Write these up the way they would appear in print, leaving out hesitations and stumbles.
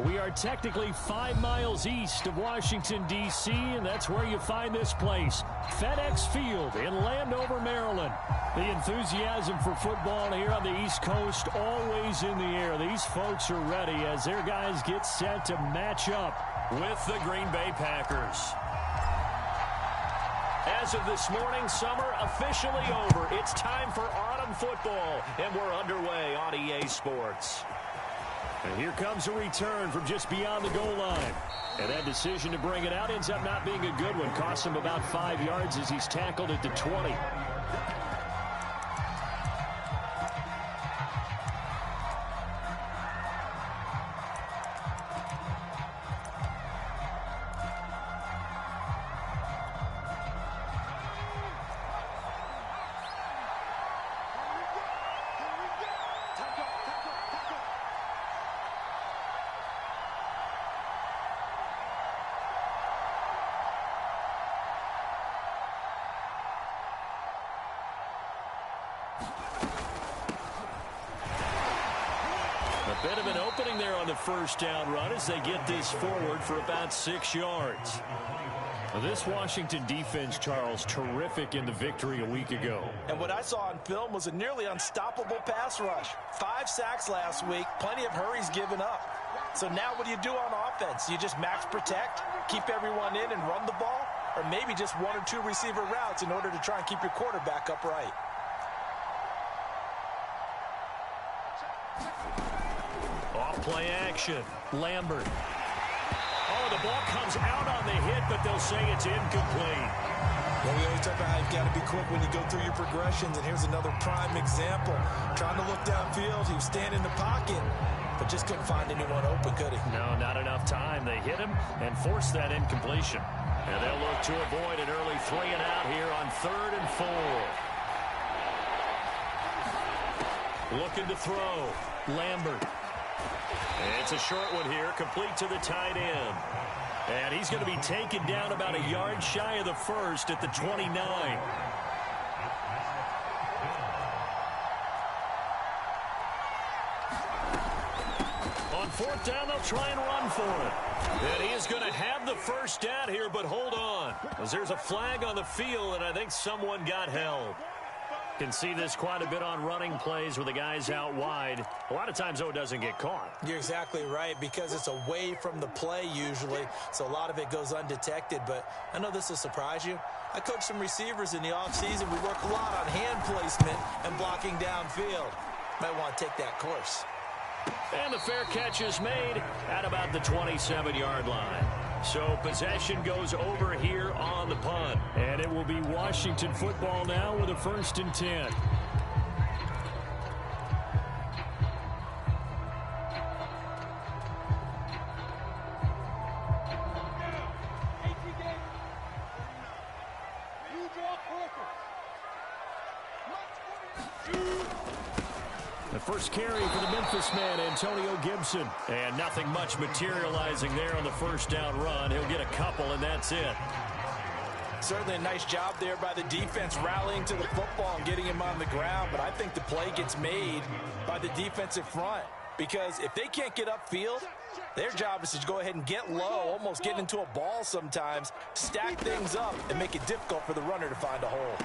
We are technically 5 miles east of Washington, D.C., and that's where you find this place, FedEx Field in Landover, Maryland. The enthusiasm for football here on the East Coast always in the air. These folks are ready as their guys get set to match up with the Green Bay Packers. As of this morning, summer officially over. It's time for autumn football, and we're underway on EA Sports. And here comes a return from just beyond the goal line. And that decision to bring it out ends up not being a good one. Costs him about 5 yards as he's tackled at the 20. A bit of an opening there on the first down run as they get this forward for about 6 yards. This Washington defense, Charles, terrific in the victory a week ago. And what I saw on film was a nearly unstoppable pass rush. 5 sacks last week, plenty of hurries given up. So now what do you do on offense? You just max protect, keep everyone in and run the ball, or maybe just 1 or 2 receiver routes in order to try and keep your quarterback upright. Off-play action. Lambert. Oh, the ball comes out on the hit, but they'll say it's incomplete. Well, we always talk about how you've got to be quick when you go through your progressions, and here's another prime example. Trying to look downfield, he was standing in the pocket, but just couldn't find anyone open, could he? No, not enough time. They hit him and forced that incompletion. And they'll look to avoid an early 3 and out here on 3rd and 4. Looking to throw. Lambert. It's a short one here, complete to the tight end. And he's going to be taken down about a yard shy of the first at the 29. On 4th down, they'll try and run for it. And he is going to have the first down here, but hold on, as there's a flag on the field, and I think someone got held. Can see this quite a bit on running plays with the guys out wide. A lot of times, though, it doesn't get caught. You're exactly right, because it's away from the play usually, so a lot of it goes undetected. But I know this will surprise you. I coach some receivers in the offseason. We work a lot on hand placement and blocking downfield. Might want to take that course. And the fair catch is made at about the 27-yard line. So possession goes over here on the punt. And it will be Washington football now with a 1st and 10. The first carry for the Memphis man, Antonio Gibson. And nothing much materializing there on the first down run. He'll get a couple, and that's it. Certainly a nice job there by the defense rallying to the football and getting him on the ground. But I think the play gets made by the defensive front. Because if they can't get upfield, their job is to go ahead and get low, almost get into a ball sometimes, stack things up, and make it difficult for the runner to find a hole.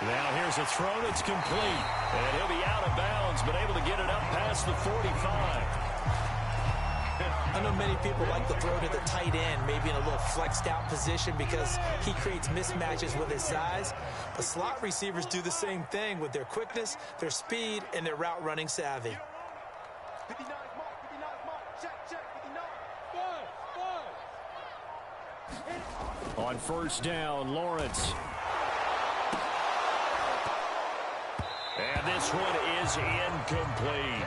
Now here's a throw that's complete. And he'll be out of bounds, but able to get it up past the 45. I know many people like to throw to the tight end, maybe in a little flexed out position because he creates mismatches with his size. But slot receivers do the same thing with their quickness, their speed, and their route running savvy. On 1st down, Lawrence. And this one is incomplete.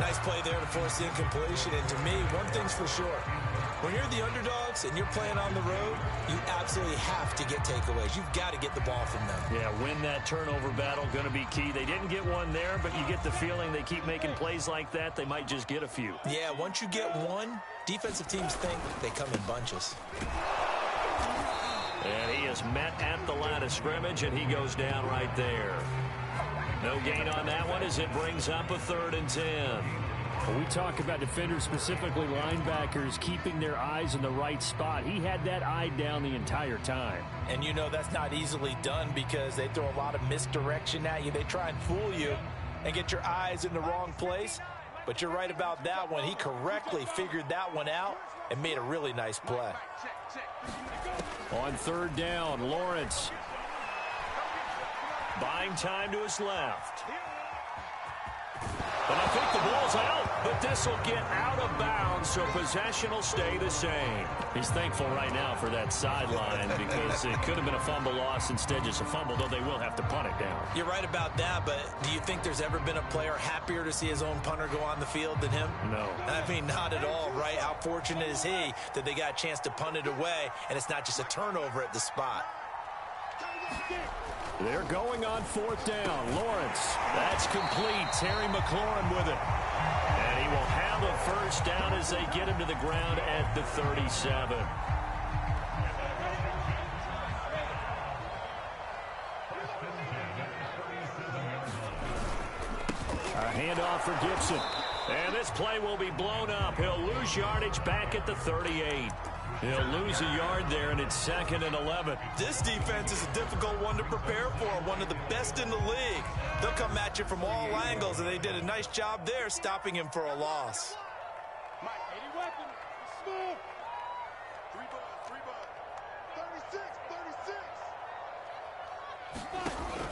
Nice play there to force the incompletion. And to me, one thing's for sure. When you're the underdogs and you're playing on the road, you absolutely have to get takeaways. You've got to get the ball from them. Yeah, win that turnover battle, going to be key. They didn't get one there, but you get the feeling they keep making plays like that, they might just get a few. Yeah, once you get one, defensive teams think they come in bunches. And he is met at the line of scrimmage, and he goes down right there. No gain on that one as it brings up a 3rd and 10. When we talk about defenders, specifically linebackers, keeping their eyes in the right spot, he had that eye down the entire time. And you know that's not easily done because they throw a lot of misdirection at you. They try and fool you and get your eyes in the wrong place. But you're right about that one. He correctly figured that one out and made a really nice play. On third down, Lawrence buying time to his left. And I think the ball's out, but this will get out of bounds, so possession will stay the same. He's thankful right now for that sideline because it could have been a fumble loss, instead just a fumble, though they will have to punt it down. You're right about that, but do you think there's ever been a player happier to see his own punter go on the field than him? No. I mean, not at all, right? How fortunate is he that they got a chance to punt it away, and it's not just a turnover at the spot. They're going on fourth down. Lawrence, that's complete. Terry McLaurin with it. And he will have a first down as they get him to the ground at the 37. A handoff for Gibson. And this play will be blown up. He'll lose yardage back at the 38. He'll lose a yard there, and it's 2nd and 11. This defense is a difficult one to prepare for, one of the best in the league. They'll come at you from all angles, and they did a nice job there stopping him for a loss.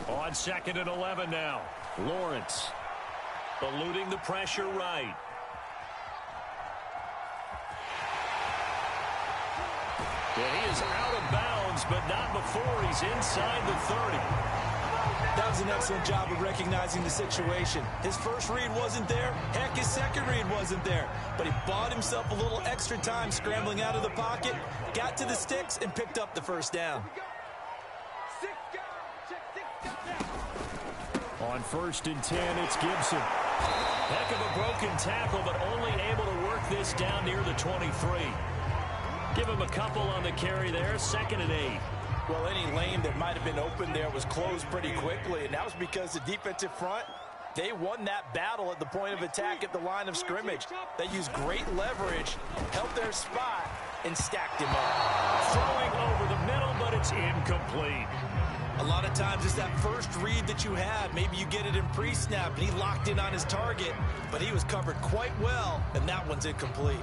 On 2nd and 11 now. Lawrence eluding the pressure right. Yeah, he is out of bounds, but not before he's inside the 30. That was an excellent job of recognizing the situation. His first read wasn't there. Heck, his second read wasn't there. But he bought himself a little extra time scrambling out of the pocket, got to the sticks, and picked up the first down. On 1st and 10, it's Gibson. Heck of a broken tackle, but only able to work this down near the 23. Give him a couple on the carry there, 2nd and 8. Well, any lane that might have been open there was closed pretty quickly, and that was because the defensive front, they won that battle at the point of attack at the line of scrimmage. They used great leverage, held their spot, and stacked him up. Throwing over the middle, but it's incomplete. A lot of times it's that first read that you have. Maybe you get it in pre-snap, and he locked in on his target, but he was covered quite well, and that one's incomplete.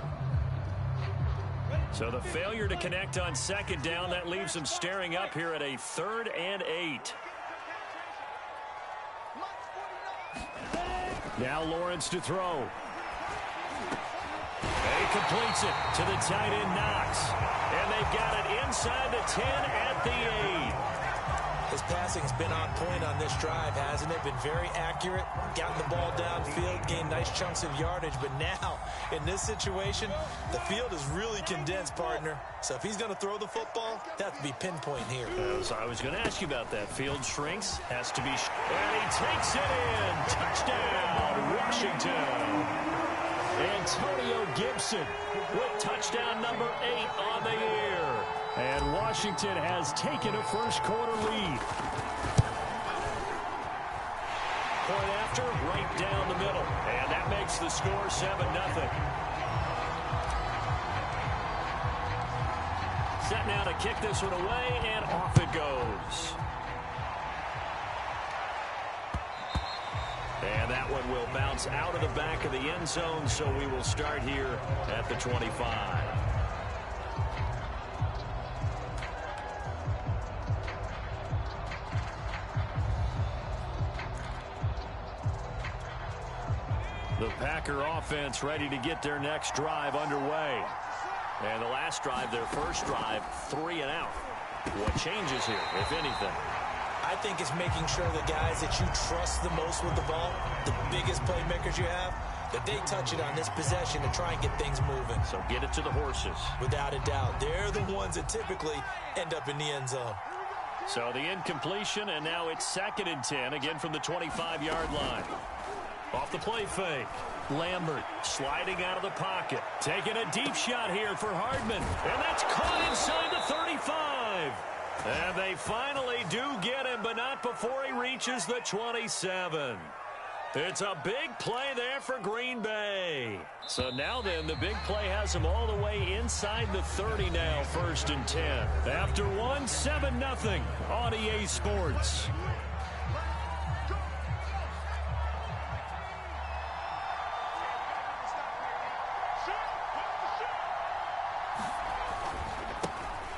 So the failure to connect on 2nd down, that leaves them staring up here at a 3rd and 8. Now Lawrence to throw. He completes it to the tight end, Knox. And they've got it inside the 10 at the 8. His passing's been on point on this drive, hasn't it? Been very accurate, gotten the ball downfield, gained nice chunks of yardage. But now, in this situation, the field is really condensed, partner. So if he's going to throw the football, that has to be pinpoint here. So I was going to ask you about that. Field shrinks, has to be... And he takes it in. Touchdown, Washington. Antonio Gibson with touchdown number 8 on the year. And Washington has taken a first-quarter lead. Point after, right down the middle. And that makes the score 7-0. Set now to kick this one away, and off it goes. And that one will bounce out of the back of the end zone, so we will start here at the 25. The Packer offense ready to get their next drive underway. And the last drive, their first drive, 3 and out. What changes here, if anything? I think it's making sure the guys that you trust the most with the ball, the biggest playmakers you have, that they touch it on this possession to try and get things moving. So get it to the horses. Without a doubt. They're the ones that typically end up in the end zone. So the incompletion, and now it's 2nd and 10, again from the 25-yard line. Off the play fake. Lambert sliding out of the pocket. Taking a deep shot here for Hardman. And that's caught inside the 35. And they finally do get him, but not before he reaches the 27. It's a big play there for Green Bay. So now then, the big play has them all the way inside the 30 now, 1st and 10. After 7-0 on EA Sports.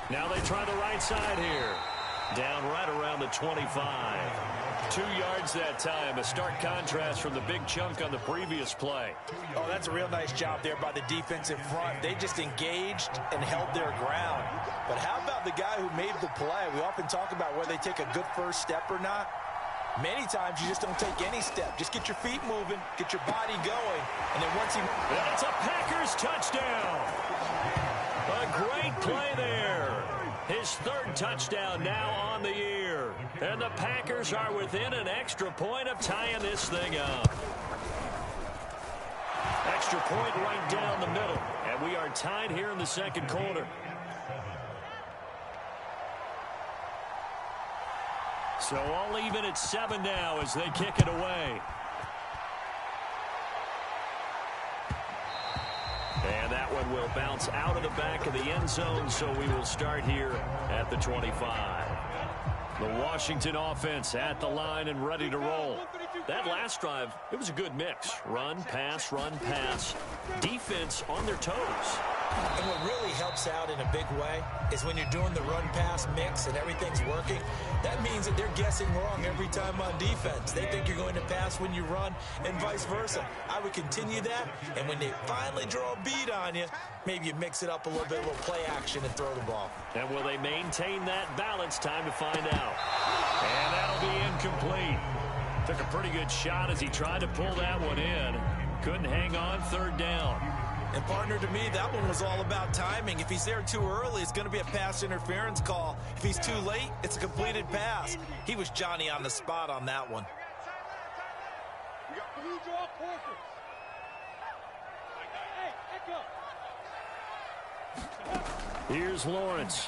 Now they try the right side here. Down right around the 25. 2 yards that time. A stark contrast from the big chunk on the previous play. Oh, that's a real nice job there by the defensive front. They just engaged and held their ground. But how about the guy who made the play? We often talk about whether they take a good first step or not. Many times you just don't take any step. Just get your feet moving, get your body going, and then once he... That's a Packers touchdown. A great play there. His 3rd touchdown now on the year. And the Packers are within an extra point of tying this thing up. Extra point right down the middle. And we are tied here in the 2nd quarter. So all even at 7 now as they kick it away. And that one will bounce out of the back of the end zone, so we will start here at the 25. The Washington offense at the line and ready to roll. That last drive, it was a good mix. Run, pass, defense on their toes. And what really helps out in a big way is when you're doing the run-pass mix and everything's working, that means that they're guessing wrong every time on defense. They think you're going to pass when you run and vice versa. I would continue that, and when they finally draw a beat on you, maybe you mix it up a little bit, a little play action and throw the ball. And will they maintain that balance? Time to find out. And that'll be incomplete. Took a pretty good shot as he tried to pull that one in. Couldn't hang on, 3rd down. And, partner, to me, that one was all about timing. If he's there too early, it's going to be a pass interference call. If he's too late, it's a completed pass. He was Johnny on the spot on that one. Here's Lawrence.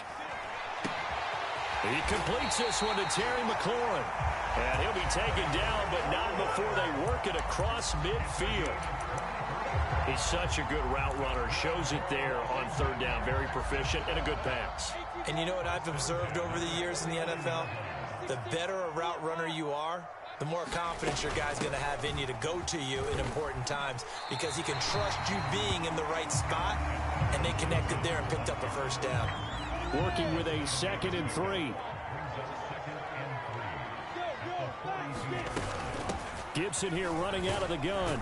He completes this one to Terry McLaurin. And he'll be taken down, but not before they work it across midfield. He's such a good route runner. Shows it there on 3rd down. Very proficient and a good pass. And you know what I've observed over the years in the NFL? The better a route runner you are, the more confidence your guy's going to have in you to go to you in important times because he can trust you being in the right spot, and they connected there and picked up a 1st down. Working with a 2nd and 3. Gibson here running out of the gun.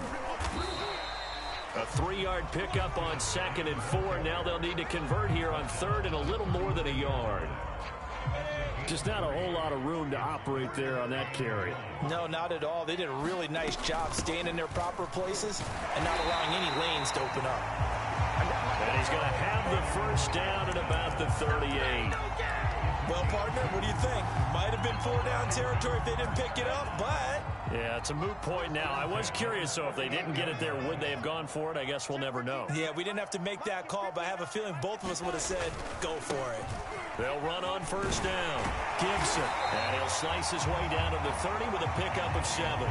A 3-yard pickup on 2nd and 4. Now they'll need to convert here on 3rd and a little more than a yard. Just not a whole lot of room to operate there on that carry. No, not at all. They did a really nice job staying in their proper places and not allowing any lanes to open up. And he's going to have the 1st down at about the 38. Well, partner, what do you think? Might have been 4-down territory if they didn't pick it up, but... Yeah, it's a moot point now. I was curious, so if they didn't get it there, would they have gone for it? I guess we'll never know. Yeah, we didn't have to make that call, but I have a feeling both of us would have said, go for it. They'll run on 1st down. Gibson. And he'll slice his way down to the 30 with a pickup of 7.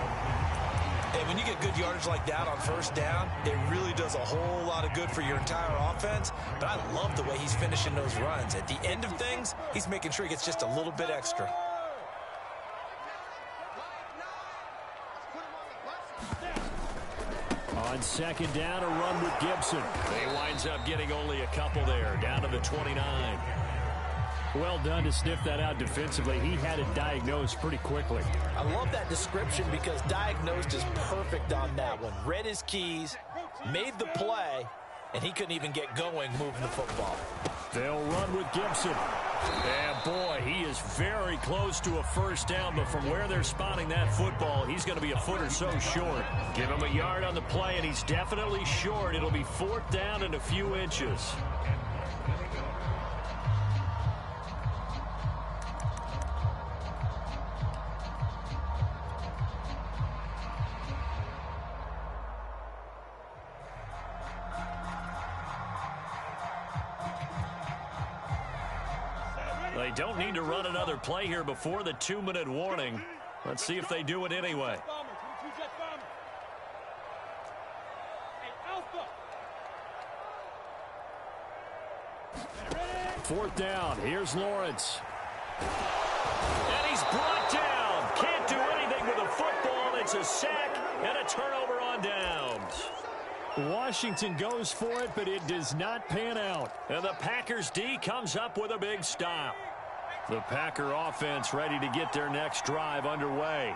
And when you get good yardage like that on 1st down, it really does a whole lot of good for your entire offense. But I love the way he's finishing those runs. At the end of things, he's making sure he gets just a little bit extra. On 2nd down, a run with Gibson. He winds up getting only a couple there, down to the 29. Well done to sniff that out defensively. He had it diagnosed pretty quickly. I love that description because diagnosed is perfect on that one. Read his keys, made the play, and he couldn't even get going moving the football. They'll run with Gibson. And boy, he is very close to a 1st down, but from where they're spotting that football, he's going to be a foot or so short. Give him a yard on the play, and he's definitely short. It'll be 4th down and a few inches. They don't need to run another play here before the 2-minute warning. Let's see if they do it anyway. Fourth down. Here's Lawrence. And he's brought down. Can't do anything with a football. It's a sack and a turnover on downs. Washington goes for it, but it does not pan out. And the Packers D comes up with a big stop. The Packer offense ready to get their next drive underway.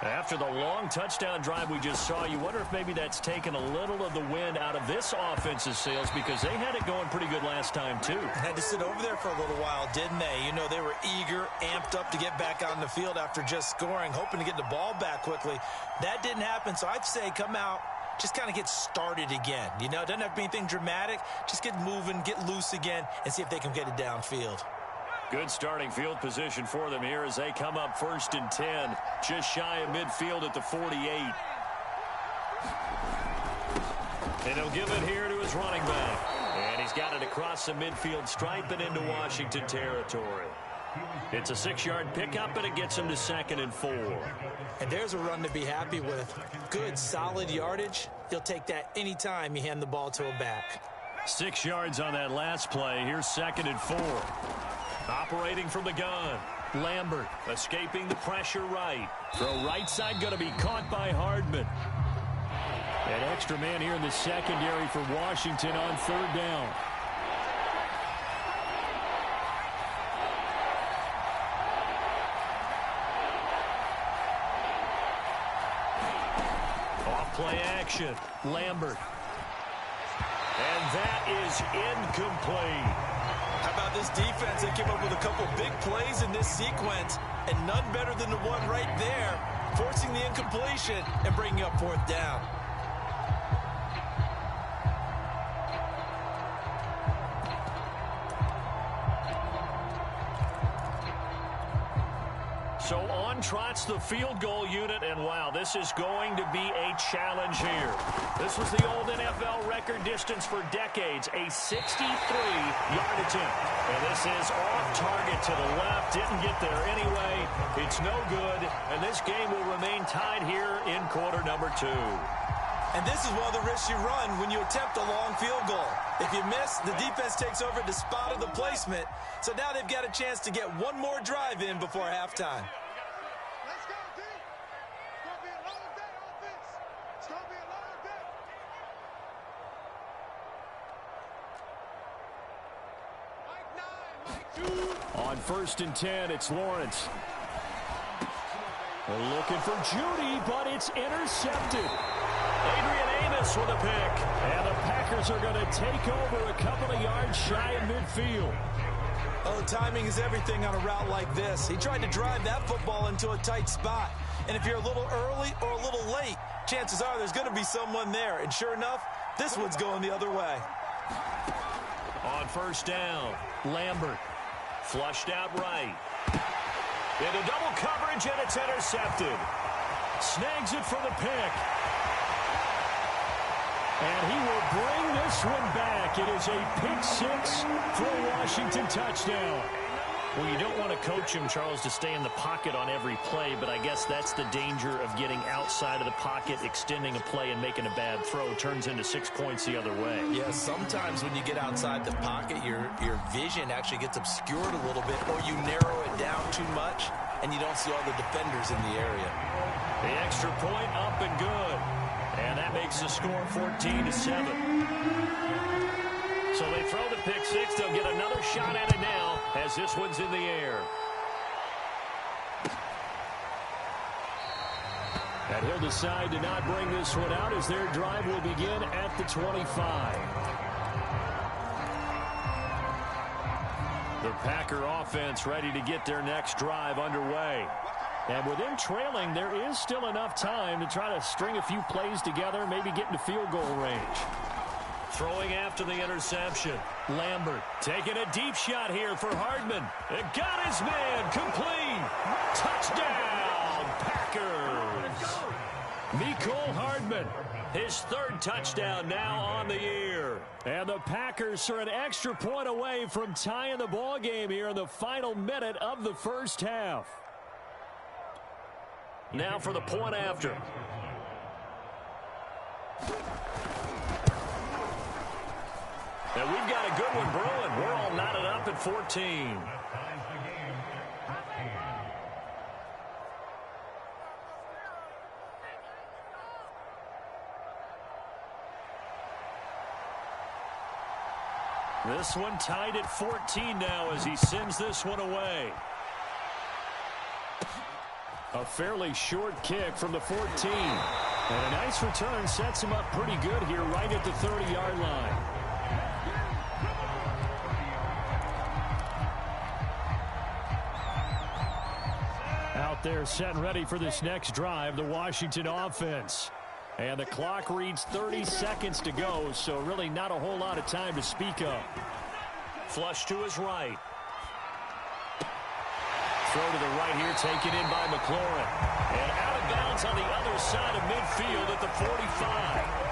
After the long touchdown drive we just saw, you wonder if maybe that's taken a little of the wind out of this offense's sails, because they had it going pretty good last time too. Had to sit over there for a little while, didn't they? You know, they were eager, amped up to get back on the field after just scoring, hoping to get the ball back quickly. That didn't happen, so I'd say come out, just kind of get started again. You know, it doesn't have to be anything dramatic. Just get moving, get loose again, and see if they can get it downfield. Good starting field position for them here as they come up 1st and 10, just shy of midfield at the 48. And he'll give it here to his running back. And he's got it across the midfield stripe and into Washington territory. It's a 6-yard pickup, and it gets him to 2nd and 4. And there's a run to be happy with. Good, solid yardage. You'll take that anytime you hand the ball to a back. 6 yards on that last play. Here's 2nd and 4. Operating from the gun. Lambert escaping the pressure right. Throw right side going to be caught by Hardman. An extra man here in the secondary for Washington on 3rd down. Off play action. Lambert. And that is incomplete. How about this defense? They came up with a couple big plays in this sequence, and none better than the one right there, forcing the incompletion and bringing up 4th down. So on trots the field goal unit, and wow, this is going to be a challenge here. This was the old NFL record distance for decades, a 63-yard attempt. And this is off target to the left, didn't get there anyway. It's no good, and this game will remain tied here in quarter number 2. And this is one of the risks you run when you attempt a long field goal. If you miss, the defense takes over the spot of the placement. So now they've got a chance to get one more drive in before halftime. Let's go, D. It's going to be a long day on this. It's going to be a long day. Mike 9, Mike 2. On 1st and 10, it's Lawrence. They're looking for Judy, but it's intercepted. Adrian Amos with a pick. And the Packers are going to take over a couple of yards shy of midfield. Oh, timing is everything on a route like this. He tried to drive that football into a tight spot. And if you're a little early or a little late, chances are there's going to be someone there. And sure enough, this one's going the other way. On 1st down, Lambert flushed out right. Into double coverage, and it's intercepted. Snags it for the pick. And he will bring this one back. It is a pick 6 for a Washington touchdown. Well, you don't want to coach him, Charles, to stay in the pocket on every play, but I guess that's the danger of getting outside of the pocket, extending a play, and making a bad throw. Turns into 6 points the other way. Yeah, sometimes when you get outside the pocket, your vision actually gets obscured a little bit, or you narrow it down too much, and you don't see all the defenders in the area. The extra point up and good. And that makes the score 14-7. So they throw the pick 6. They'll get another shot at it now as this one's in the air. And he'll decide to not bring this one out as their drive will begin at the 25. The Packer offense ready to get their next drive underway. And with them trailing, there is still enough time to try to string a few plays together, maybe get into field goal range. Throwing after the interception. Lambert taking a deep shot here for Hardman. It got his man complete. Touchdown, Packers. Mecole Hardman, his 3rd touchdown now on the year. And the Packers are an extra point away from tying the ball game here in the final minute of the 1st half. Now for the point after. And we've got a good one brewing. We're all knotted up at 14. This one tied at 14 now as he sends this one away. A fairly short kick from the 14. And a nice return sets him up pretty good here right at the 30-yard line. Out there set and ready for this next drive, the Washington offense. And the clock reads 30 seconds to go, so really not a whole lot of time to speak of. Flush to his right. Throw to the right here, taken in by McLaurin. And out of bounds on the other side of midfield at the 45.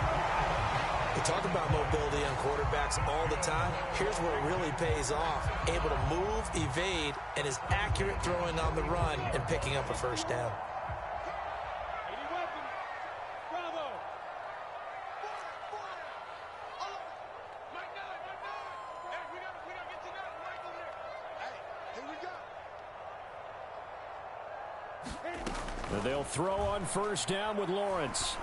We talk about mobility on quarterbacks all the time. Here's where it really pays off. Able to move, evade, and is accurate throwing on the run and picking up a first down. They'll throw on first down with Lawrence.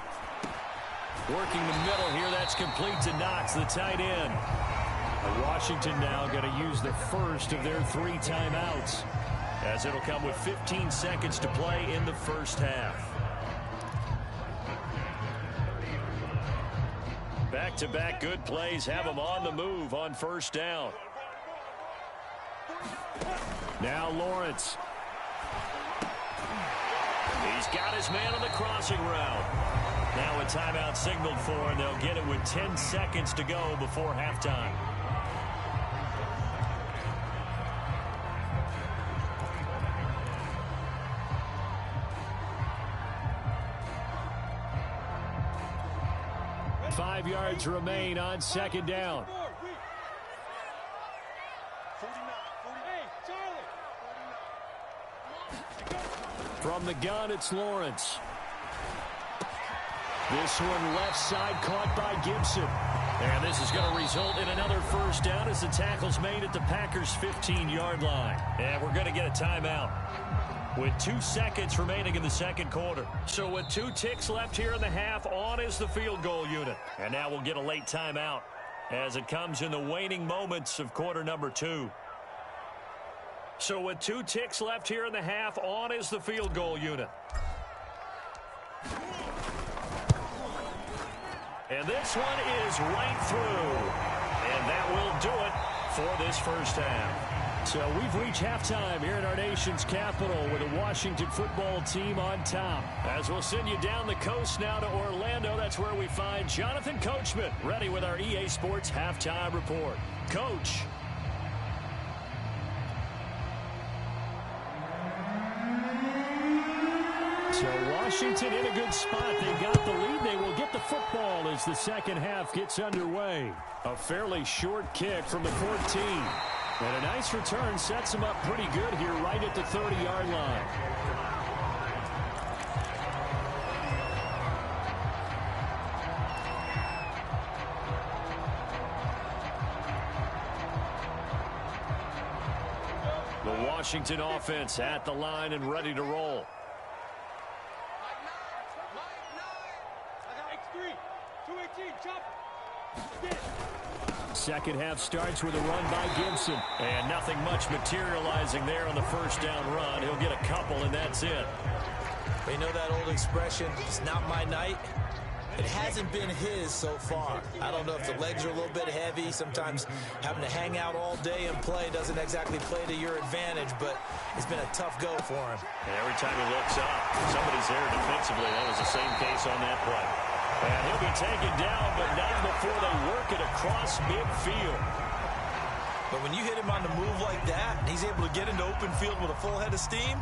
Working the middle here, that's complete to Knox, the tight end. And Washington now going to use the first of their 3 timeouts, as it'll come with 15 seconds to play in the first half. Back-to-back good plays have them on the move on first down. Now Lawrence. He's got his man on the crossing route. Now a timeout signaled for, and they'll get it with 10 seconds to go before halftime. Five yards remain on second down. From the gun, it's Lawrence. This one left side caught by Gibson. And this is going to result in another first down as the tackle's made at the Packers' 15-yard line. And we're going to get a timeout with 2 seconds remaining in the second quarter. So with 2 ticks left here in the half, on is the field goal unit. And now we'll get a late timeout as it comes in the waning moments of quarter number 2. So with 2 ticks left here in the half, on is the field goal unit. And this one is right through. And that will do it for this first half. So we've reached halftime here in our nation's capital with the Washington football team on top. As we'll send you down the coast now to Orlando, that's where we find Jonathan Coachman ready with our EA Sports halftime report. Coach. So Washington in a good spot. They got the lead. They will get the football as the second half gets underway. A fairly short kick from the 14. And a nice return sets them up pretty good here right at the 30-yard line. The Washington offense at the line and ready to roll. Second half starts with a run by Gibson. And nothing much materializing there on the first down run. He'll get a couple, and that's it. You know that old expression, it's not my night? It hasn't been his so far. I don't know if the legs are a little bit heavy. Sometimes having to hang out all day and play doesn't exactly play to your advantage, but it's been a tough go for him. And every time he looks up, somebody's there defensively. That was the same case on that play. And he'll be taken down, but not before they work it across midfield. But when you hit him on the move like that, and he's able to get into open field with a full head of steam,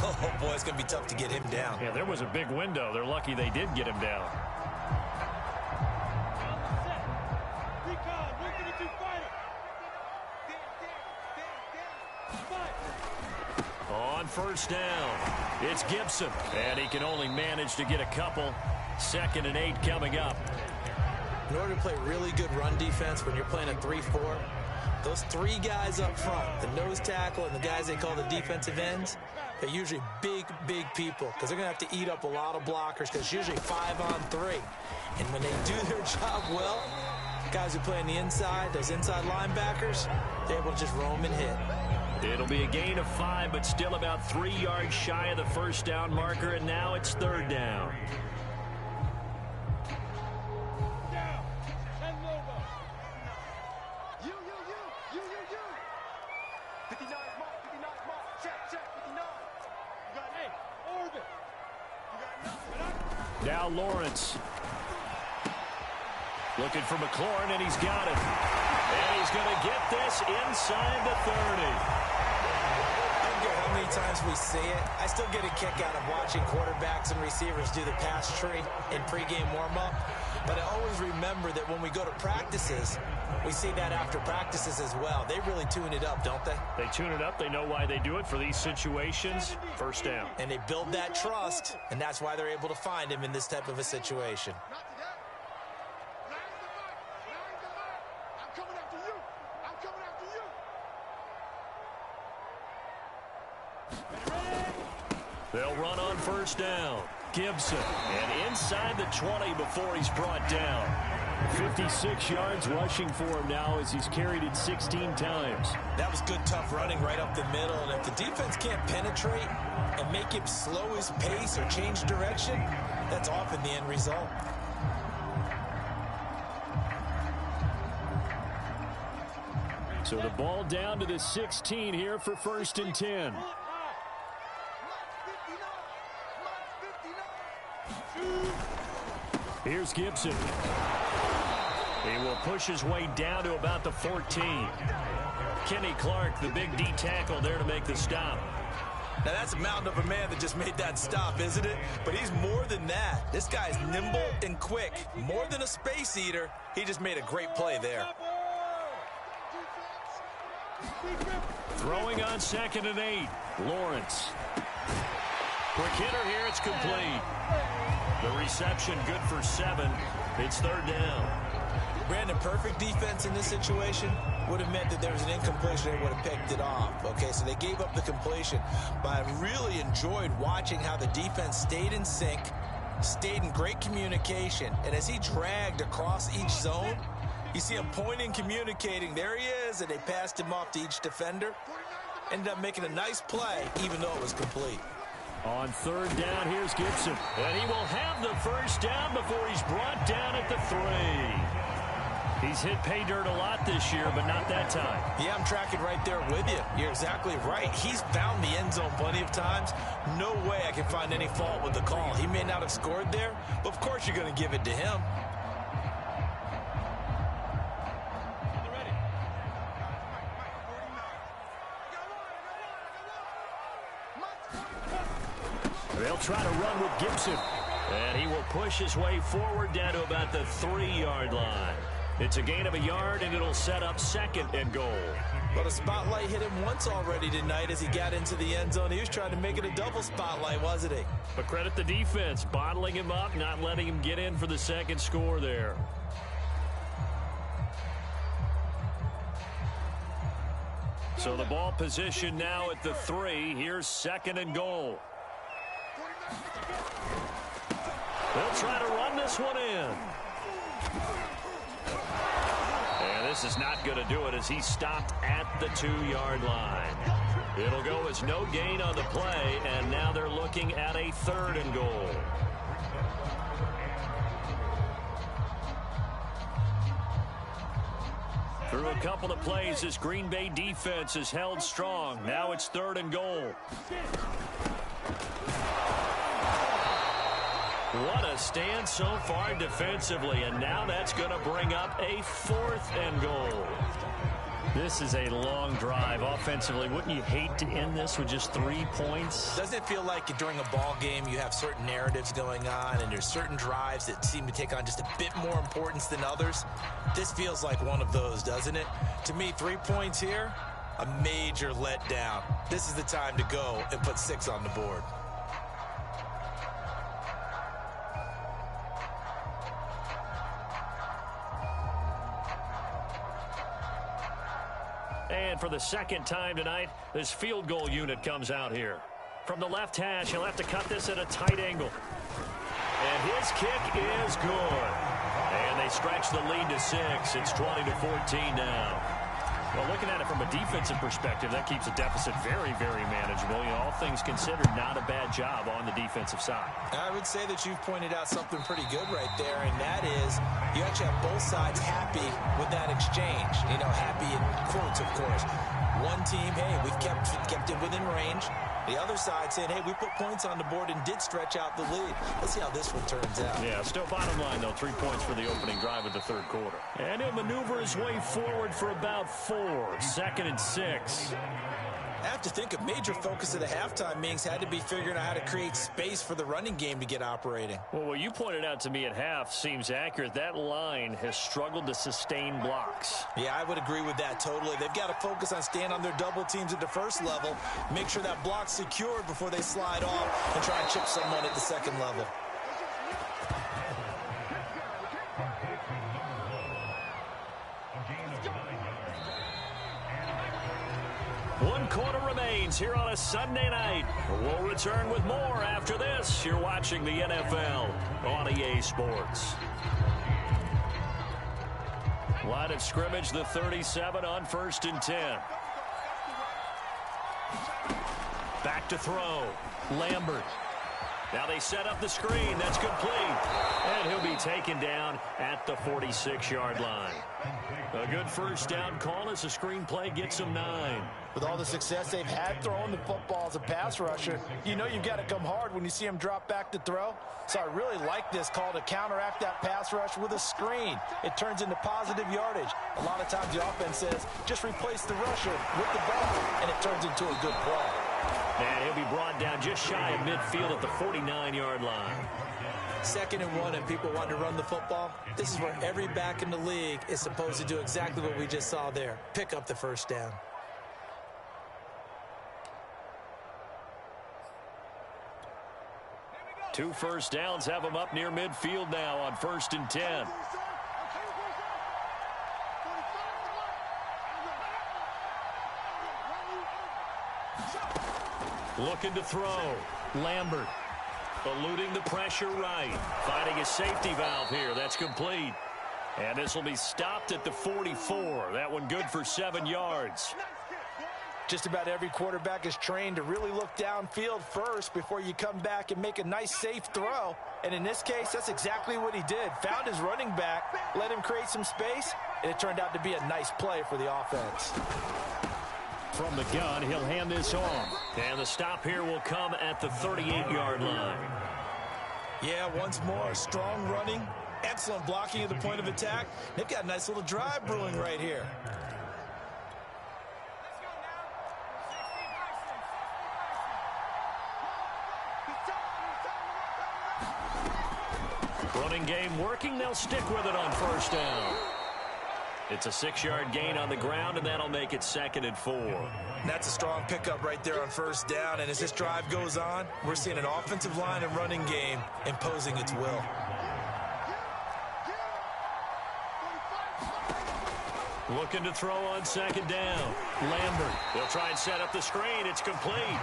oh boy, it's going to be tough to get him down. Yeah, there was a big window. They're lucky they did get him down. On first down, it's Gibson. And he can only manage to get a couple. 2nd and 8 coming up. In order to play really good run defense when you're playing a 3-4, those three guys up front, the nose tackle and the guys they call the defensive ends, they're usually big, big people because they're going to have to eat up a lot of blockers because it's usually 5-on-3. And when they do their job well, guys who play on the inside, those inside linebackers, they're able to just roam and hit. It'll be a gain of 5, but still about 3 yards shy of the first down marker, and now it's third down. Now Lawrence. Looking for McLaurin, and he's got it. And he's going to get this inside the 30. I don't care how many times we see it. I still get a kick out of watching quarterbacks and receivers do the pass tree in pregame warm-up. But I always remember that when we go to practices, we see that after practices as well. They really tune it up, don't they? They tune it up. They know why they do it for these situations. First down. And they build that trust, and that's why they're able to find him in this type of a situation. They'll run on first down. Gibson, and inside the 20 before he's brought down. 56 yards rushing for him now as he's carried it 16 times. That was good, tough running right up the middle. And if the defense can't penetrate and make him slow his pace or change direction, that's often the end result. So the ball down to the 16 here for 1st and 10. Here's Gibson. He will push his way down to about the 14. Kenny Clark, the big D tackle there to make the stop. Now that's a mountain of a man that just made that stop, isn't it? But he's more than that. This guy's nimble and quick. More than a space eater. He just made a great play there. Throwing on 2nd and 8. Lawrence. Quick hitter here. It's complete. The reception good for 7. It's third down. Brandon, perfect defense in this situation would have meant that there was an incompletion. They would have picked it off. Okay, so they gave up the completion. But I really enjoyed watching how the defense stayed in sync, stayed in great communication. And as he dragged across each zone, you see him pointing, communicating. There he is, and they passed him off to each defender. Ended up making a nice play, even though it was complete. On third down, here's Gibson. And he will have the first down before he's brought down at the 3. He's hit pay dirt a lot this year, but not that time. Yeah, I'm tracking right there with you. You're exactly right. He's found the end zone plenty of times. No way I can find any fault with the call. He may not have scored there, but of course you're going to give it to him. They'll try to run with Gibson. And he will push his way forward down to about the 3-yard line. It's a gain of a yard, and it'll set up 2nd and goal. Well, the spotlight hit him once already tonight as he got into the end zone. He was trying to make it a double spotlight, wasn't he? But credit the defense, bottling him up, not letting him get in for the second score there. So the ball position now at the 3. Here's 2nd and goal. They'll try to run this one in. And this is not going to do it as he stopped at the 2-yard line. It'll go as no gain on the play, and now they're looking at a 3rd and goal. Through a couple of plays, this Green Bay defense has held strong. Now it's 3rd and goal. What a stand so far defensively, and now that's going to bring up a 4th and goal. This is a long drive offensively. Wouldn't you hate to end this with just 3 points? Doesn't it feel like during a ball game you have certain narratives going on and there's certain drives that seem to take on just a bit more importance than others? This feels like one of those, doesn't it? To me, 3 points here, a major letdown. This is the time to go and put 6 on the board. And for the second time tonight, this field goal unit comes out here. From the left hash, he'll have to cut this at a tight angle. And his kick is good. And they stretch the lead to 6. It's 20-14 now. Well, looking at it from a defensive perspective, that keeps the deficit very, very manageable. You know, all things considered, not a bad job on the defensive side. I would say that you've pointed out something pretty good right there, and that is you actually have both sides happy with that exchange. You know, happy in quotes, of course. One team, hey, we've kept it within range. The other side saying, hey, we put points on the board and did stretch out the lead. Let's see how this one turns out. Yeah, still bottom line, though, 3 points for the opening drive of the third quarter. And he'll maneuver his way forward for about 4. 2nd and 6. I have to think a major focus of the halftime meetings had to be figuring out how to create space for the running game to get operating. Well, what you pointed out to me at half seems accurate. That line has struggled to sustain blocks. Yeah, I would agree with that totally. They've got to focus on staying on their double teams at the first level, make sure that block's secured before they slide off and try and chip someone at the second level. One quarter remains here on a Sunday night. We'll return with more after this. You're watching the NFL on EA Sports. Line of scrimmage, the 37 on 1st and 10. Back to throw. Lambert. Now they set up the screen. That's complete. And he'll be taken down at the 46-yard line. A good first down call as the screen play gets him 9. With all the success they've had throwing the football as a pass rusher, you know you've got to come hard when you see him drop back to throw. So I really like this call to counteract that pass rush with a screen. It turns into positive yardage. A lot of times the offense says, just replace the rusher with the ball, and it turns into a good play. And he'll be brought down just shy of midfield at the 49-yard line. 2nd and 1 and people want to run the football. This is where every back in the league is supposed to do exactly what we just saw there. Pick up the first down. Two first downs have him up near midfield now on 1st and 10. Looking to throw. Lambert. Eluding the pressure right. Finding a safety valve here. That's complete. And this will be stopped at the 44. That one good for 7 yards. Just about every quarterback is trained to really look downfield first before you come back and make a nice, safe throw. And in this case, that's exactly what he did. Found his running back, let him create some space, and it turned out to be a nice play for the offense. From the gun, he'll hand this off. And the stop here will come at the 38-yard line. Yeah, once more, strong running, excellent blocking at the point of attack. They've got a nice little drive brewing right here. Running game working. They'll stick with it on 1st down. It's a 6-yard gain on the ground, and that'll make it 2nd and 4. That's a strong pickup right there on 1st down. And as this drive goes on, we're seeing an offensive line and running game imposing its will. Looking to throw on 2nd down. Lambert. They'll try and set up the screen. It's complete.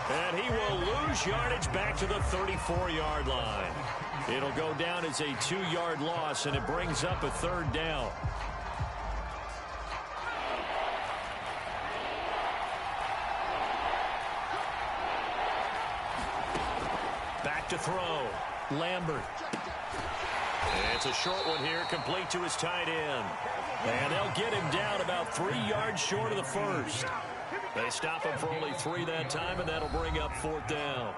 And he will lose yardage back to the 34-yard line. It'll go down as a 2-yard loss, and it brings up a 3rd down. Back to throw. Lambert. It's a short one here, complete to his tight end. And they'll get him down about 3 yards short of the first. They stop him for only 3 that time, and that'll bring up 4th down.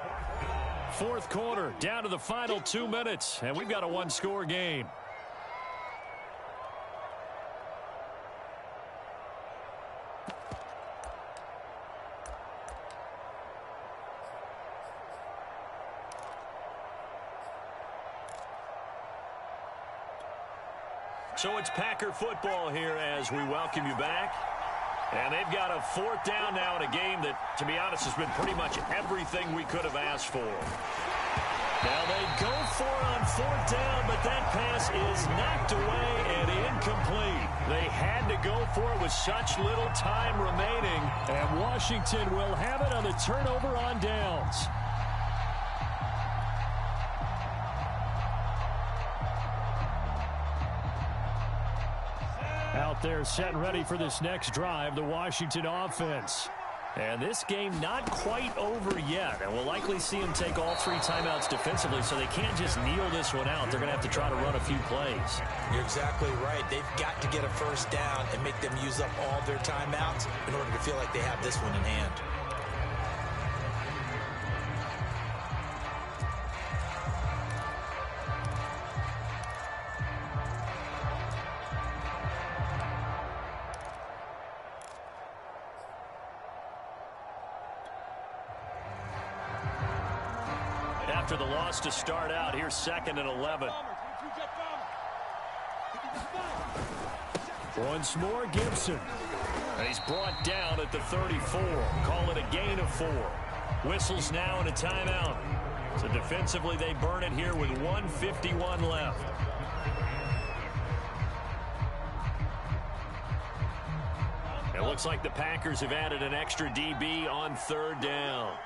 4th quarter, down to the final 2 minutes, and we've got a 1-score game. So it's Packer football here as we welcome you back. And they've got a 4th down now in a game that, to be honest, has been pretty much everything we could have asked for. Now they go for it on fourth down, but that pass is knocked away and incomplete. They had to go for it with such little time remaining, and Washington will have it on the turnover on downs. Out there set and ready for this next drive, the Washington offense. And this game not quite over yet, and we'll likely see them take all 3 timeouts defensively, so they can't just kneel this one out. They're going to have to try to run a few plays. You're exactly right. They've got to get a first down and make them use up all their timeouts in order to feel like they have this one in hand. After the loss to start out, here's 2nd and 11. Once more, Gibson. And he's brought down at the 34. Call it a gain of 4. Whistles now and a timeout. So defensively, they burn it here with 1:51 left. It looks like the Packers have added an extra DB on 3rd down.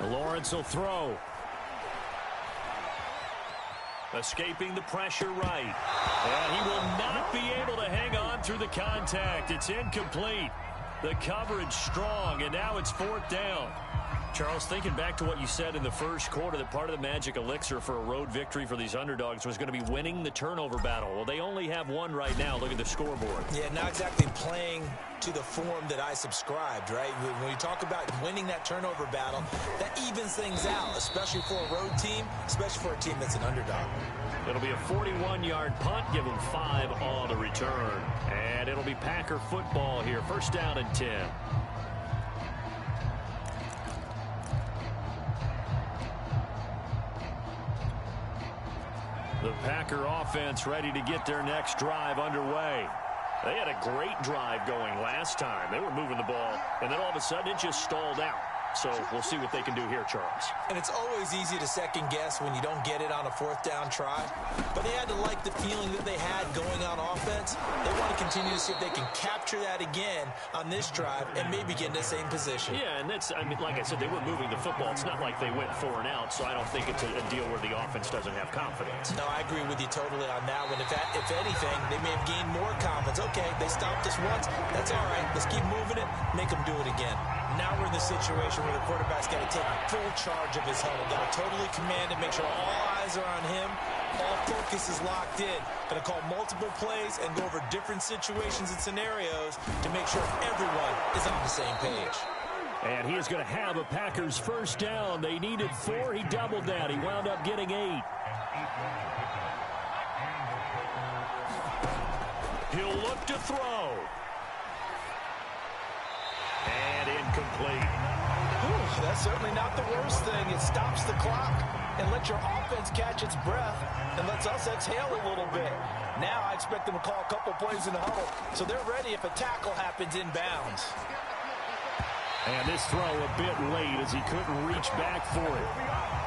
Lawrence will throw. Escaping the pressure right. And he will not be able to hang on through the contact. It's incomplete. The coverage strong, and now it's 4th down. Charles, thinking back to what you said in the first quarter, that part of the magic elixir for a road victory for these underdogs was going to be winning the turnover battle. Well, they only have one right now. Look at the scoreboard. Yeah, not exactly playing to the form that I subscribed, right? When you talk about winning that turnover battle, that evens things out, especially for a road team, especially for a team that's an underdog. It'll be a 41-yard punt, give them 5 on the return. And it'll be Packer football here. 1st down and 10. The Packer offense ready to get their next drive underway. They had a great drive going last time. They were moving the ball, and then all of a sudden it just stalled out. So we'll see what they can do here, Charles. And it's always easy to second guess when you don't get it on a 4th down try. But they had to like the feeling that they had going on offense. They want to continue to see if they can capture that again on this drive and maybe get in the same position. Yeah, and that's, I mean, like I said, they were moving the football. It's not like they went 4 and out, so I don't think it's a deal where the offense doesn't have confidence. No, I agree with you totally on that one. If anything, they may have gained more confidence. Okay, they stopped us once. That's all right. Let's keep moving it. Make them do it again. Now we're in the situation where the quarterback's got to take full charge of his huddle. Got to totally command it, make sure all eyes are on him. All focus is locked in. Going to call multiple plays and go over different situations and scenarios to make sure everyone is on the same page. And he is going to have a Packers 1st down. They needed 4. He doubled that. He wound up getting 8. He'll look to throw. And incomplete. Ooh, that's certainly not the worst thing. It stops the clock and lets your offense catch its breath and lets us exhale a little bit. Now I expect them to call a couple plays in the huddle so they're ready if a tackle happens inbounds. And this throw a bit late as he couldn't reach back for it.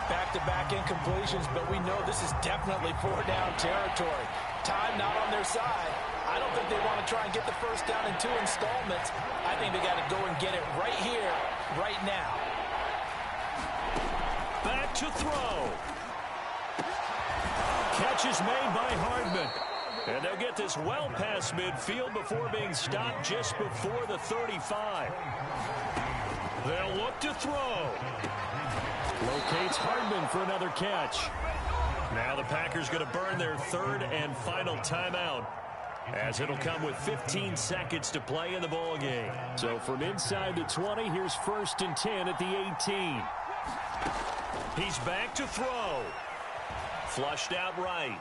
Back-to-back incompletions, but we know this is definitely 4-down territory. Time not on their side. I don't think they want to try and get the 1st down in 2 installments. I think they got to go and get it right here, right now. Back to throw. Catch is made by Hardman. And they'll get this well past midfield before being stopped just before the 35. They'll look to throw. Locates Hardman for another catch. Now the Packers going to burn their 3rd and final timeout, as it'll come with 15 seconds to play in the ball game. So from inside the 20, here's 1st and 10 at the 18. He's back to throw. Flushed out right.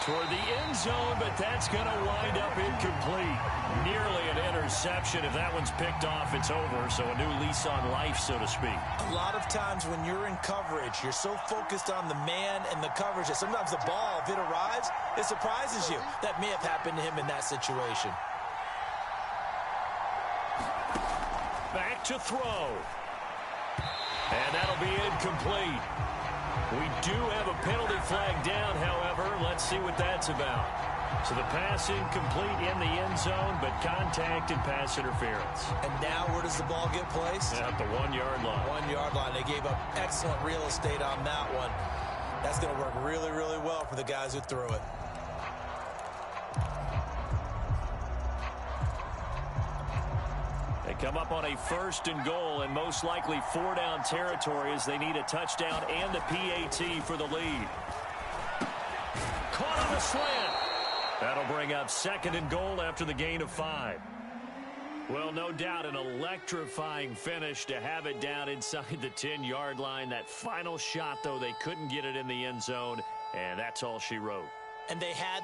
Toward the end zone, but that's going to wind up incomplete. Nearly an interception. If that one's picked off, it's over. So a new lease on life, so to speak. A lot of times when you're in coverage, you're so focused on the man and the coverage that sometimes the ball, if it arrives, it surprises you. That may have happened to him in that situation. Back to throw. And that'll be incomplete. We do have a penalty flag down, however. Let's see what that's about. So the pass incomplete in the end zone, but contact and pass interference. And now where does the ball get placed? At the 1-yard line. 1-yard line. They gave up excellent real estate on that one. That's going to work really, really well for the guys who threw it. They come up on a 1st and goal and most likely 4-down territory as they need a touchdown and the PAT for the lead. Caught on the slant. That'll bring up 2nd and goal after the gain of 5. Well, no doubt an electrifying finish to have it down inside the 10-yard line. That final shot, though, they couldn't get it in the end zone, and that's all she wrote. And they had